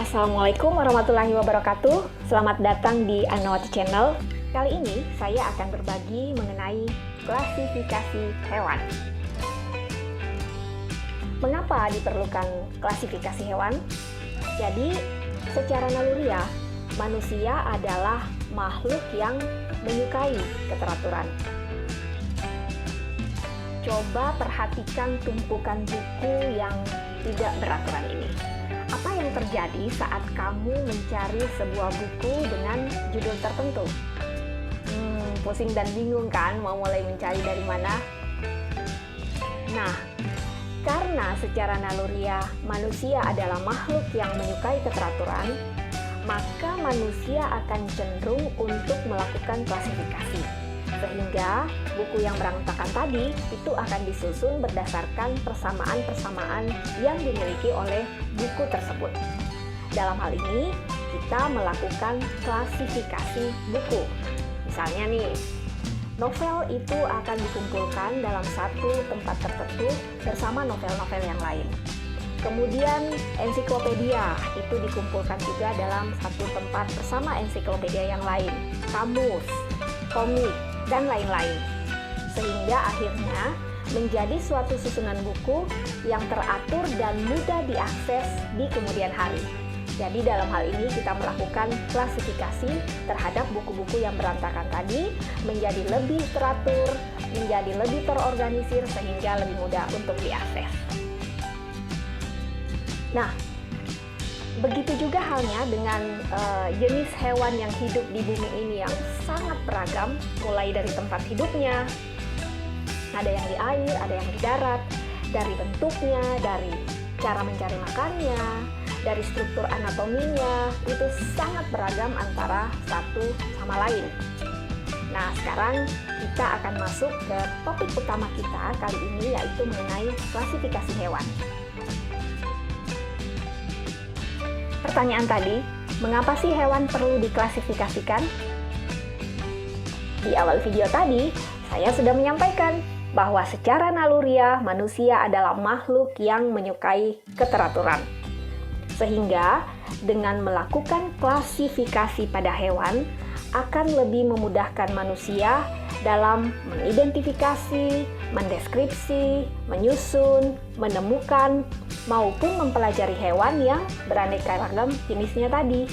Assalamualaikum warahmatullahi wabarakatuh. Selamat datang di Anawati Channel. Kali ini saya akan berbagi mengenai klasifikasi hewan. Mengapa diperlukan klasifikasi hewan? Jadi, secara naluriah, manusia adalah makhluk yang menyukai keteraturan. Coba perhatikan tumpukan buku yang tidak beraturan ini. Apa yang terjadi saat kamu mencari sebuah buku dengan judul tertentu? Pusing dan bingung kan mau mulai mencari dari mana? Nah, karena secara naluriah manusia adalah makhluk yang menyukai keteraturan, maka manusia akan cenderung untuk melakukan klasifikasi. Sehingga buku yang berantakan tadi itu akan disusun berdasarkan persamaan-persamaan yang dimiliki oleh buku tersebut. Dalam hal ini, kita melakukan klasifikasi buku. Misalnya nih, novel itu akan dikumpulkan dalam satu tempat tertentu bersama novel-novel yang lain. Kemudian ensiklopedia itu dikumpulkan juga dalam satu tempat bersama ensiklopedia yang lain, kamus, komik, dan lain-lain. Sehingga akhirnya menjadi suatu susunan buku yang teratur dan mudah diakses di kemudian hari. Jadi dalam hal ini kita melakukan klasifikasi terhadap buku-buku yang berantakan tadi menjadi lebih teratur, menjadi lebih terorganisir sehingga lebih mudah untuk diakses. Nah, begitu juga halnya dengan jenis hewan yang hidup di bumi ini yang sangat beragam, mulai dari tempat hidupnya, ada yang di air, ada yang di darat, dari bentuknya, dari cara mencari makannya, dari struktur anatominya, itu sangat beragam antara satu sama lain. Nah, sekarang kita akan masuk ke topik utama kita kali ini, yaitu mengenai klasifikasi hewan. Pertanyaan tadi, mengapa sih hewan perlu diklasifikasikan? Di awal video tadi, saya sudah menyampaikan bahwa secara naluriah manusia adalah makhluk yang menyukai keteraturan. Sehingga dengan melakukan klasifikasi pada hewan akan lebih memudahkan manusia dalam mengidentifikasi, mendeskripsi, menyusun, menemukan, maupun mempelajari hewan yang beraneka ragam jenisnya tadi.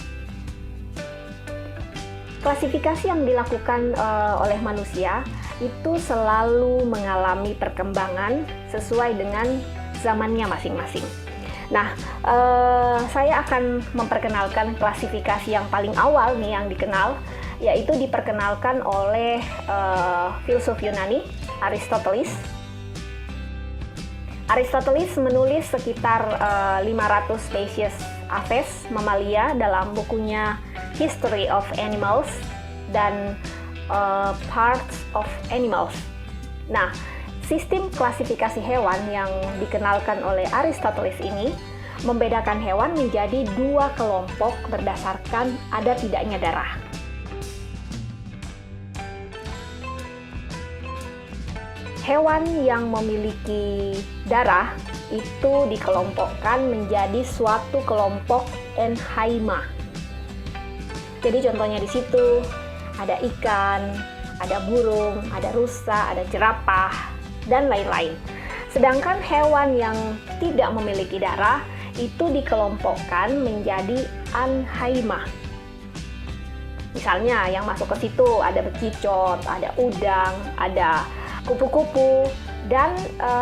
Klasifikasi yang dilakukan oleh manusia itu selalu mengalami perkembangan sesuai dengan zamannya masing-masing. Nah, saya akan memperkenalkan klasifikasi yang paling awal nih yang dikenal, yaitu diperkenalkan oleh filsuf Yunani, Aristoteles. Aristoteles menulis sekitar 500 spesies aves mamalia dalam bukunya History of Animals dan Parts of Animals. Nah, sistem klasifikasi hewan yang dikenalkan oleh Aristoteles ini membedakan hewan menjadi dua kelompok berdasarkan ada tidaknya darah. Hewan yang memiliki darah itu dikelompokkan menjadi suatu kelompok Enhaima. Jadi contohnya di situ ada ikan, ada burung, ada rusa, ada jerapah, dan lain-lain. Sedangkan hewan yang tidak memiliki darah itu dikelompokkan menjadi Anhaima. Misalnya yang masuk ke situ ada bekicot, ada udang, ada kupu-kupu, dan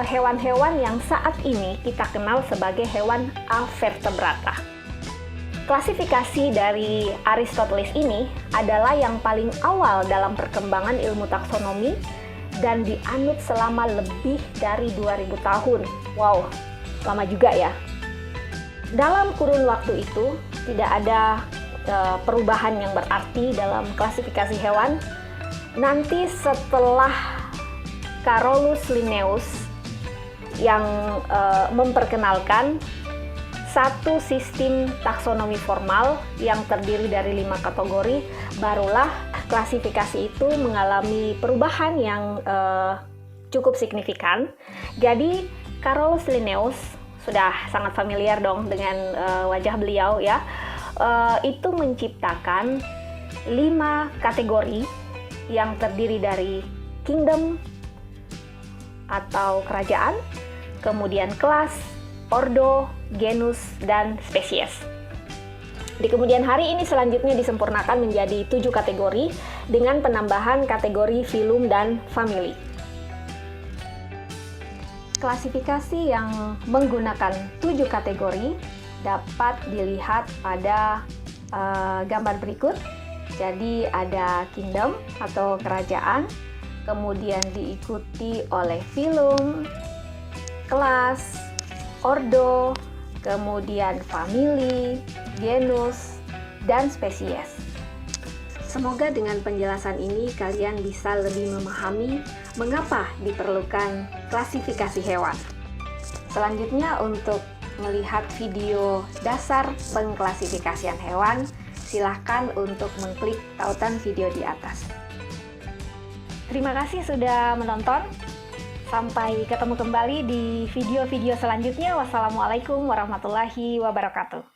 hewan-hewan yang saat ini kita kenal sebagai hewan avertebrata. Klasifikasi dari Aristoteles ini adalah yang paling awal dalam perkembangan ilmu taksonomi dan dianut selama lebih dari 2000 tahun. Wow, lama juga ya. Dalam kurun waktu itu tidak ada perubahan yang berarti dalam klasifikasi hewan. Nanti setelah Carolus Linnaeus yang memperkenalkan satu sistem taksonomi formal yang terdiri dari 5 kategori, barulah klasifikasi itu mengalami perubahan yang cukup signifikan. Jadi Carolus Linnaeus sudah sangat familiar dong dengan wajah beliau ya. itu menciptakan 5 kategori yang terdiri dari kingdom atau kerajaan, kemudian kelas, ordo, genus, dan spesies. Di kemudian hari ini selanjutnya disempurnakan menjadi 7 kategori dengan penambahan kategori filum dan famili. Klasifikasi yang menggunakan 7 kategori dapat dilihat pada gambar berikut. Jadi ada kingdom atau kerajaan, kemudian diikuti oleh filum, kelas, ordo, kemudian famili, genus, dan spesies. Semoga dengan penjelasan ini kalian bisa lebih memahami mengapa diperlukan klasifikasi hewan. Selanjutnya, untuk melihat video dasar pengklasifikasian hewan, silahkan untuk mengklik tautan video di atas. Terima kasih sudah menonton. Sampai ketemu kembali di video-video selanjutnya. Wassalamualaikum warahmatullahi wabarakatuh.